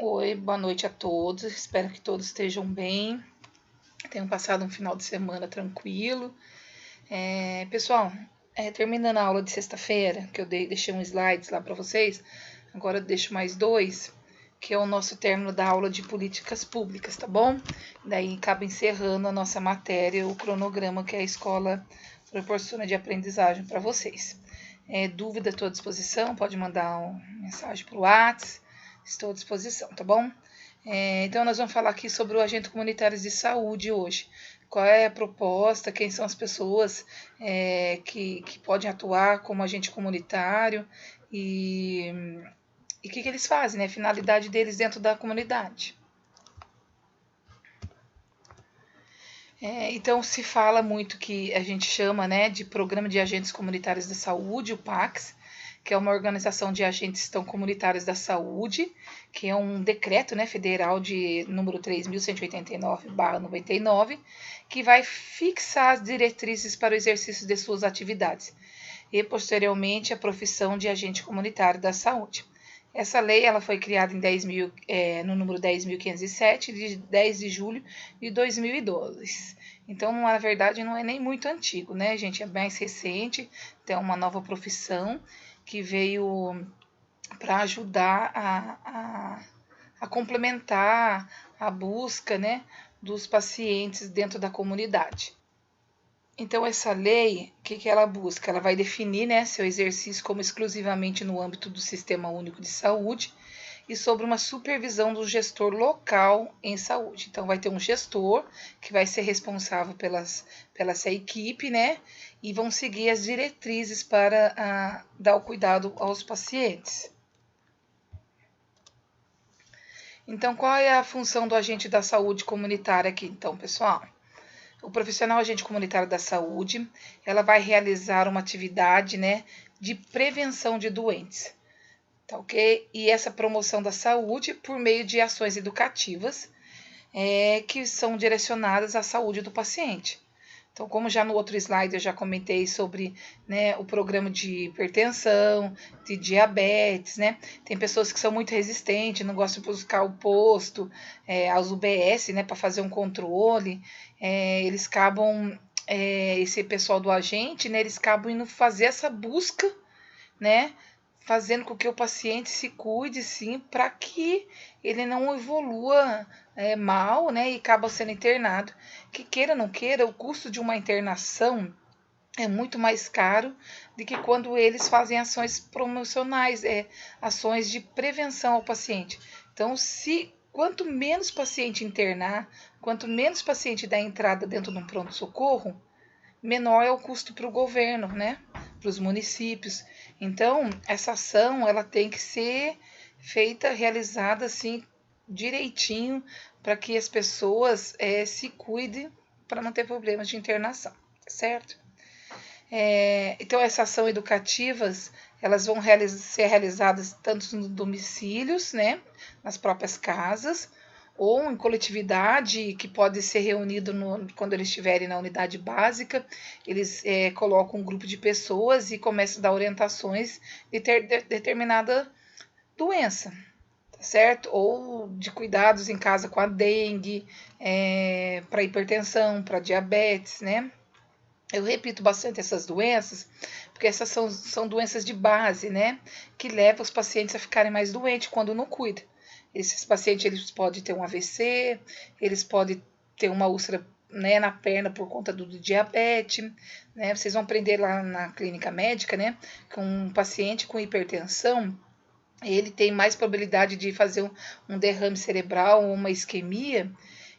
Oi, boa noite a todos. Espero que todos estejam bem, tenham passado um final de semana tranquilo. Pessoal, terminando a aula de sexta-feira, que eu deixei um slides lá para vocês, agora eu deixo mais dois, que é o nosso término da aula de políticas públicas, tá bom? Daí acaba encerrando a nossa matéria, o cronograma que a escola proporciona de aprendizagem para vocês. Dúvida, estou à disposição, pode mandar uma mensagem para o WhatsApp, estou à disposição, tá bom? Então, nós vamos falar aqui sobre o agente comunitário de saúde hoje. Qual é a proposta, quem são as pessoas que podem atuar como agente comunitário e o que eles fazem, né? A finalidade deles dentro da comunidade. Então, se fala muito que a gente chama, né, de Programa de Agentes Comunitários da Saúde, o PACS, que é uma organização de agentes comunitários da saúde, que é um decreto, né, federal de número 3.189/99, que vai fixar as diretrizes para o exercício de suas atividades e, posteriormente, a profissão de agente comunitário da saúde. Essa lei ela foi criada no número 10.507, de 10 de julho de 2012. Então, na verdade, não é nem muito antigo, né, gente? É mais recente, tem uma nova profissão que veio para ajudar a complementar a busca, né, dos pacientes dentro da comunidade. Então, essa lei, o que ela busca? Ela vai definir, né, seu exercício como exclusivamente no âmbito do Sistema Único de Saúde e sobre uma supervisão do gestor local em saúde. Então, vai ter um gestor que vai ser responsável pela essa equipe, né, e vão seguir as diretrizes para dar o cuidado aos pacientes. Então, qual é a função do agente da saúde comunitária aqui, então, pessoal? O profissional agente comunitário da saúde, ela vai realizar uma atividade, né, de prevenção de doentes, tá ok? E essa promoção da saúde por meio de ações educativas que são direcionadas à saúde do paciente. Então, como já no outro slide eu já comentei sobre, né, o programa de hipertensão, de diabetes, né? Tem pessoas que são muito resistentes, não gostam de buscar o posto, as UBS, né, para fazer um controle. Eles acabam, esse pessoal do agente, né, eles acabam indo fazer essa busca, né? Fazendo com que o paciente se cuide, sim, para que ele não evolua mal, né? E acaba sendo internado. Que queira ou não queira, o custo de uma internação é muito mais caro do que quando eles fazem ações promocionais, ações de prevenção ao paciente. Então, quanto menos paciente internar, quanto menos paciente dar entrada dentro de um pronto-socorro, menor é o custo para o governo, né? Para os municípios. Então, essa ação ela tem que ser feita, realizada assim direitinho, para que as pessoas se cuidem para não ter problemas de internação, certo? Então, essas ações educativas elas vão ser realizadas tanto nos domicílios, né, nas próprias casas, ou em coletividade, que pode ser reunido quando eles estiverem na unidade básica, eles colocam um grupo de pessoas e começam a dar orientações de determinada doença, tá certo? Ou de cuidados em casa com a dengue, para hipertensão, para diabetes, né? Eu repito bastante essas doenças, porque essas são doenças de base, né? Que levam os pacientes a ficarem mais doentes quando não cuidam. Esses pacientes eles podem ter um AVC, eles podem ter uma úlcera, né, na perna por conta do diabetes, né? Vocês vão aprender lá na clínica médica, né? Que um paciente com hipertensão, ele tem mais probabilidade de fazer um derrame cerebral ou uma isquemia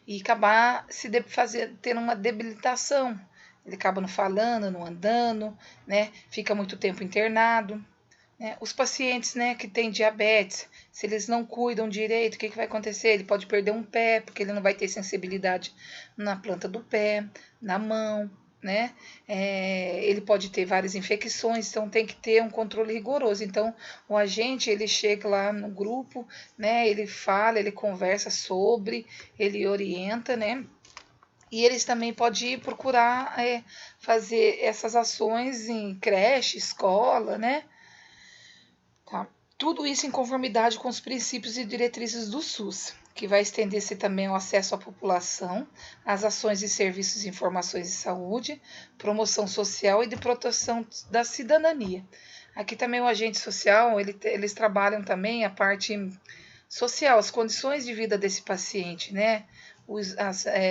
e acabar tendo uma debilitação. Ele acaba não falando, não andando, né? Fica muito tempo internado. Né? Os pacientes, né, que têm diabetes, se eles não cuidam direito, o que vai acontecer? Ele pode perder um pé, porque ele não vai ter sensibilidade na planta do pé, na mão, né? Ele pode ter várias infecções, então tem que ter um controle rigoroso. Então, o agente, ele chega lá no grupo, né? Ele fala, ele conversa sobre, ele orienta, né? E eles também podem ir procurar fazer essas ações em creche, escola, né? Tá. Tudo isso em conformidade com os princípios e diretrizes do SUS, que vai estender-se também ao acesso à população, às ações e serviços de informações de saúde, promoção social e de proteção da cidadania. Aqui também o agente social, eles trabalham também a parte social, as condições de vida desse paciente, né?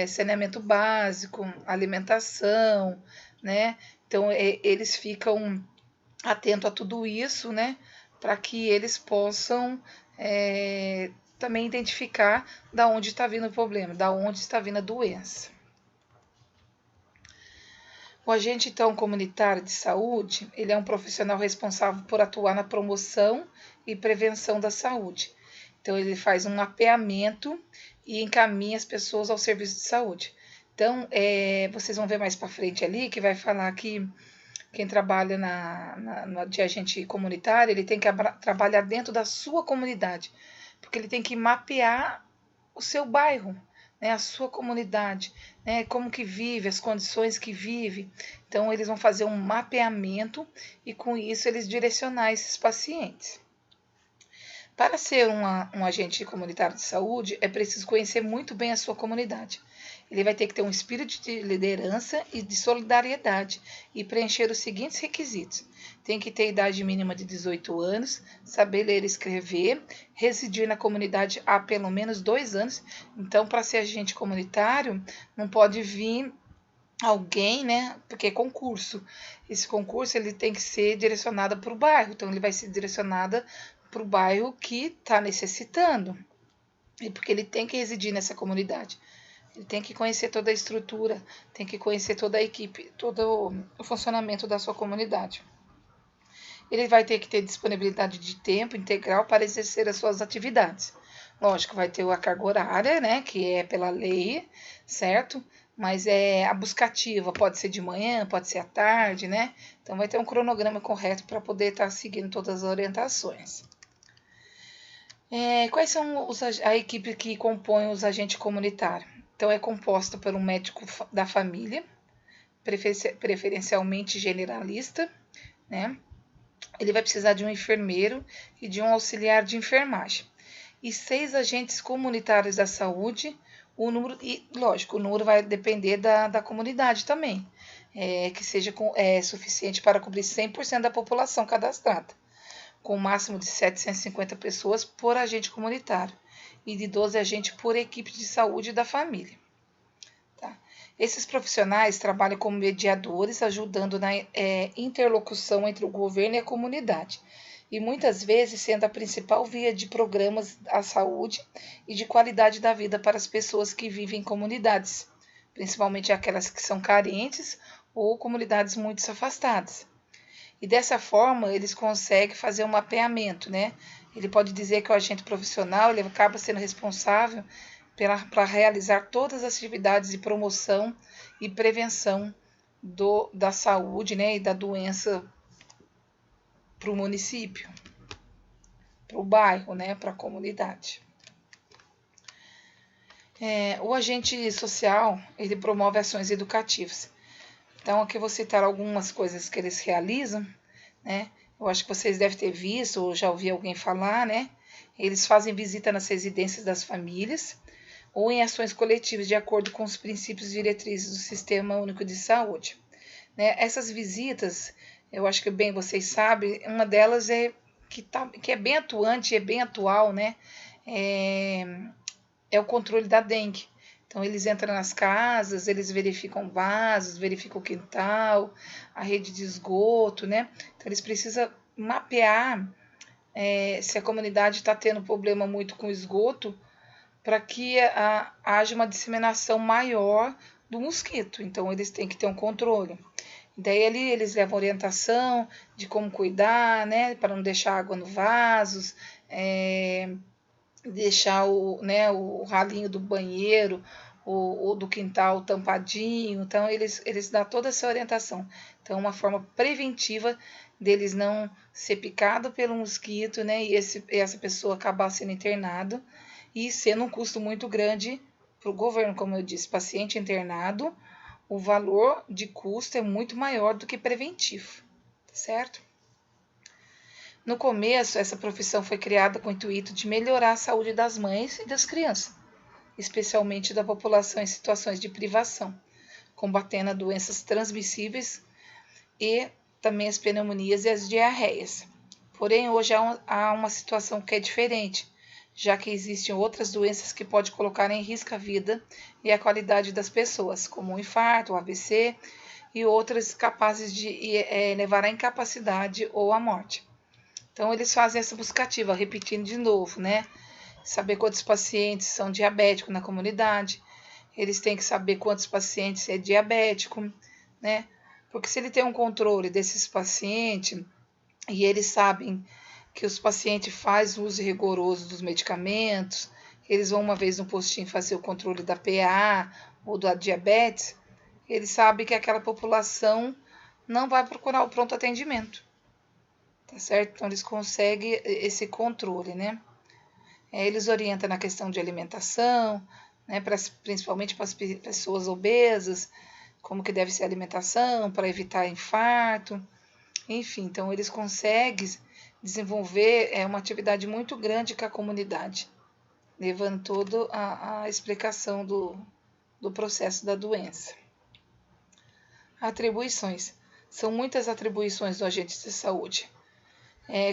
Saneamento básico, alimentação, né? Então, eles ficam atentos a tudo isso, né? Para que eles possam também identificar da onde está vindo o problema, da onde está vindo a doença. O agente, então, comunitário de saúde, ele é um profissional responsável por atuar na promoção e prevenção da saúde. Então, ele faz um mapeamento e encaminha as pessoas ao serviço de saúde. Então, vocês vão ver mais para frente ali, que vai falar que quem trabalha de agente comunitário, ele tem que trabalhar dentro da sua comunidade, porque ele tem que mapear o seu bairro, né, a sua comunidade, né, como que vive, as condições que vive. Então, eles vão fazer um mapeamento e, com isso, eles direcionar esses pacientes. Para ser um agente comunitário de saúde, é preciso conhecer muito bem a sua comunidade. Ele vai ter que ter um espírito de liderança e de solidariedade e preencher os seguintes requisitos. Tem que ter idade mínima de 18 anos, saber ler e escrever, residir na comunidade há pelo menos 2 anos. Então, para ser agente comunitário, não pode vir alguém, né? Porque é concurso. Esse concurso ele tem que ser direcionado para o bairro. Então, ele vai ser direcionado para o bairro que está necessitando. E porque ele tem que residir nessa comunidade. Ele tem que conhecer toda a estrutura, tem que conhecer toda a equipe, todo o funcionamento da sua comunidade. Ele vai ter que ter disponibilidade de tempo integral para exercer as suas atividades. Lógico, vai ter a carga horária, né, que é pela lei, certo? Mas a buscativa pode ser de manhã, pode ser à tarde, né? Então vai ter um cronograma correto para poder estar seguindo todas as orientações. Quais são a equipe que compõe os agentes comunitários? Então, é composta por um médico da família, preferencialmente generalista, né? Ele vai precisar de um enfermeiro e de um auxiliar de enfermagem. E 6 agentes comunitários da saúde. O número, e lógico, o número vai depender da comunidade também, que seja suficiente para cobrir 100% da população cadastrada, com o máximo de 750 pessoas por agente comunitário e de 12 agentes por equipe de saúde da família. Tá? Esses profissionais trabalham como mediadores, ajudando na interlocução entre o governo e a comunidade, e muitas vezes sendo a principal via de programas à saúde e de qualidade da vida para as pessoas que vivem em comunidades, principalmente aquelas que são carentes ou comunidades muito afastadas. E dessa forma, eles conseguem fazer um mapeamento, né? Ele pode dizer que o agente profissional ele acaba sendo responsável para realizar todas as atividades de promoção e prevenção da saúde, né, e da doença para o município, para o bairro, né, para a comunidade. O agente social, ele promove ações educativas. Então, aqui eu vou citar algumas coisas que eles realizam, né? Eu acho que vocês devem ter visto ou já ouvi alguém falar, né? Eles fazem visita nas residências das famílias ou em ações coletivas de acordo com os princípios e diretrizes do Sistema Único de Saúde. Né? Essas visitas, eu acho que bem vocês sabem, uma delas que é bem atuante e é bem atual, né? É o controle da dengue. Então, eles entram nas casas, eles verificam vasos, verificam o quintal, a rede de esgoto, né? Então, eles precisam mapear se a comunidade está tendo problema muito com esgoto, para que haja uma disseminação maior do mosquito. Então, eles têm que ter um controle. Daí, ali, eles levam orientação de como cuidar, né? Para não deixar água no vasos, deixar o ralinho do banheiro ou do quintal tampadinho. Então, eles dão toda essa orientação. Então, uma forma preventiva deles não ser picado pelo mosquito, né? E essa pessoa acabar sendo internado e sendo um custo muito grande para o governo, como eu disse, paciente internado, o valor de custo é muito maior do que preventivo, certo? No começo, essa profissão foi criada com o intuito de melhorar a saúde das mães e das crianças, especialmente da população em situações de privação, combatendo doenças transmissíveis e também as pneumonias e as diarreias. Porém, hoje há uma situação que é diferente, já que existem outras doenças que podem colocar em risco a vida e a qualidade das pessoas, como o infarto, o AVC e outras capazes de levar à incapacidade ou à morte. Então, eles fazem essa buscativa, repetindo de novo, né? Saber quantos pacientes são diabéticos na comunidade, eles têm que saber quantos pacientes é diabético, né? Porque se ele tem um controle desses pacientes e eles sabem que os pacientes fazem uso rigoroso dos medicamentos, eles vão uma vez no postinho fazer o controle da PA ou da diabetes, eles sabem que aquela população não vai procurar o pronto atendimento, tá certo? Então eles conseguem esse controle, né? Eles orientam na questão de alimentação, né, principalmente para as pessoas obesas, como que deve ser a alimentação para evitar infarto, enfim, então eles conseguem desenvolver uma atividade muito grande com a comunidade, levando toda a explicação do processo da doença. Atribuições. São muitas atribuições do agente de saúde.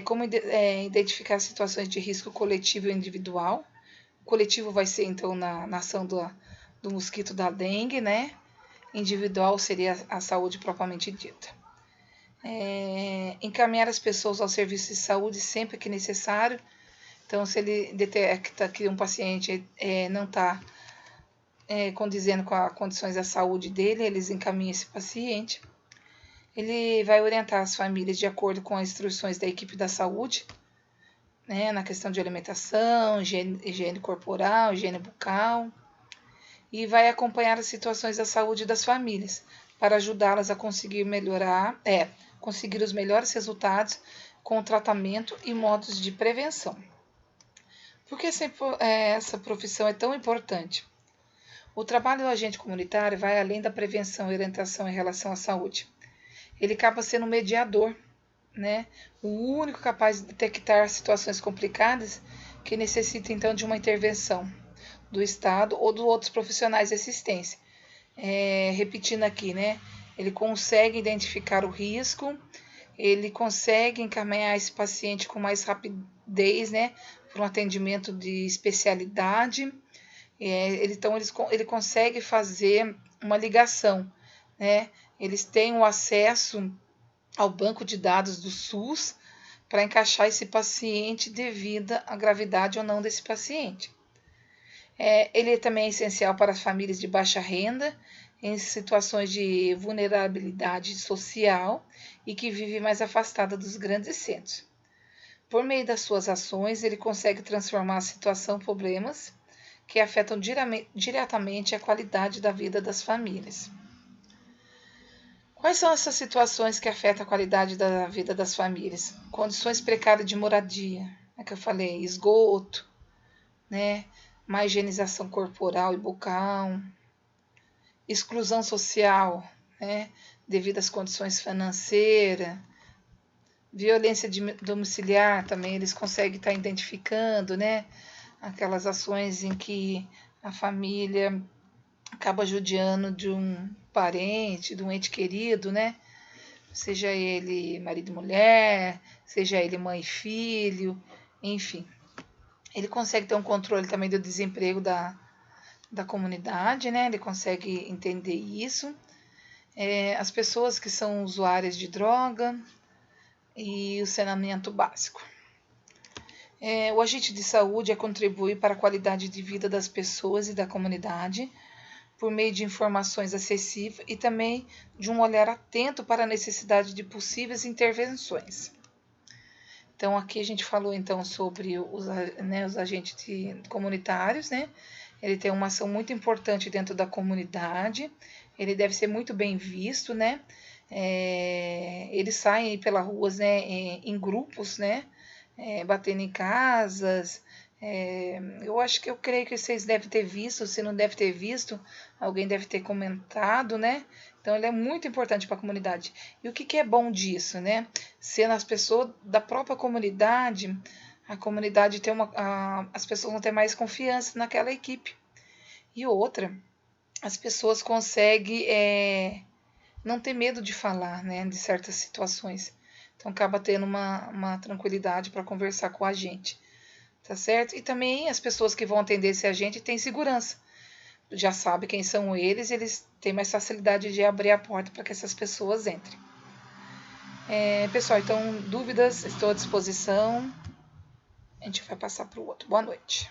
Como identificar situações de risco coletivo e individual. O coletivo vai ser, então, na ação do mosquito da dengue, né? Individual seria a saúde propriamente dita. Encaminhar as pessoas ao serviço de saúde sempre que necessário. Então, se ele detecta que um paciente não está condizendo com as condições da saúde dele, eles encaminham esse paciente. Ele vai orientar as famílias de acordo com as instruções da equipe da saúde, né, na questão de alimentação, higiene corporal, higiene bucal, e vai acompanhar as situações da saúde das famílias para ajudá-las a conseguir conseguir os melhores resultados com o tratamento e modos de prevenção. Por que essa profissão é tão importante? O trabalho do agente comunitário vai além da prevenção e orientação em relação à saúde. Ele acaba sendo um mediador, né? O único capaz de detectar situações complicadas que necessitam, então, de uma intervenção do Estado ou dos outros profissionais de assistência. Repetindo aqui, né? Ele consegue identificar o risco, ele consegue encaminhar esse paciente com mais rapidez, né? Para um atendimento de especialidade. Ele consegue fazer uma ligação, né? Eles têm o acesso ao banco de dados do SUS para encaixar esse paciente devido à gravidade ou não desse paciente. Ele também é essencial para as famílias de baixa renda, em situações de vulnerabilidade social e que vivem mais afastada dos grandes centros. Por meio das suas ações, ele consegue transformar a situação em problemas que afetam diretamente a qualidade da vida das famílias. Quais são essas situações que afetam a qualidade da vida das famílias? Condições precárias de moradia, que eu falei, esgoto, né? Má higienização corporal e bucal, exclusão social, né? Devido às condições financeiras, violência domiciliar também, eles conseguem estar identificando, né? Aquelas ações em que a família acaba judiando de um parente, de um ente querido, né? Seja ele marido e mulher, seja ele mãe e filho, enfim. Ele consegue ter um controle também do desemprego da comunidade, né? Ele consegue entender isso. As pessoas que são usuárias de droga e o saneamento básico. O agente de saúde contribui para a qualidade de vida das pessoas e da comunidade, por meio de informações acessíveis e também de um olhar atento para a necessidade de possíveis intervenções. Então, aqui a gente falou então sobre os agentes comunitários, né? Ele tem uma ação muito importante dentro da comunidade, ele deve ser muito bem visto, né? Eles saem pelas ruas, né, em grupos, né? Batendo em casas. Eu creio que vocês devem ter visto, se não deve ter visto, alguém deve ter comentado, né? Então, ele é muito importante para a comunidade. E o que é bom disso, né? Sendo as pessoas da própria comunidade, a comunidade tem as pessoas vão ter mais confiança naquela equipe. E outra, as pessoas conseguem não ter medo de falar, né, de certas situações. Então, acaba tendo uma tranquilidade para conversar com a gente, tá certo? E também as pessoas que vão atender esse agente têm segurança. Já sabe quem são eles têm mais facilidade de abrir a porta para que essas pessoas entrem. Pessoal, então, dúvidas, estou à disposição. A gente vai passar para o outro. Boa noite.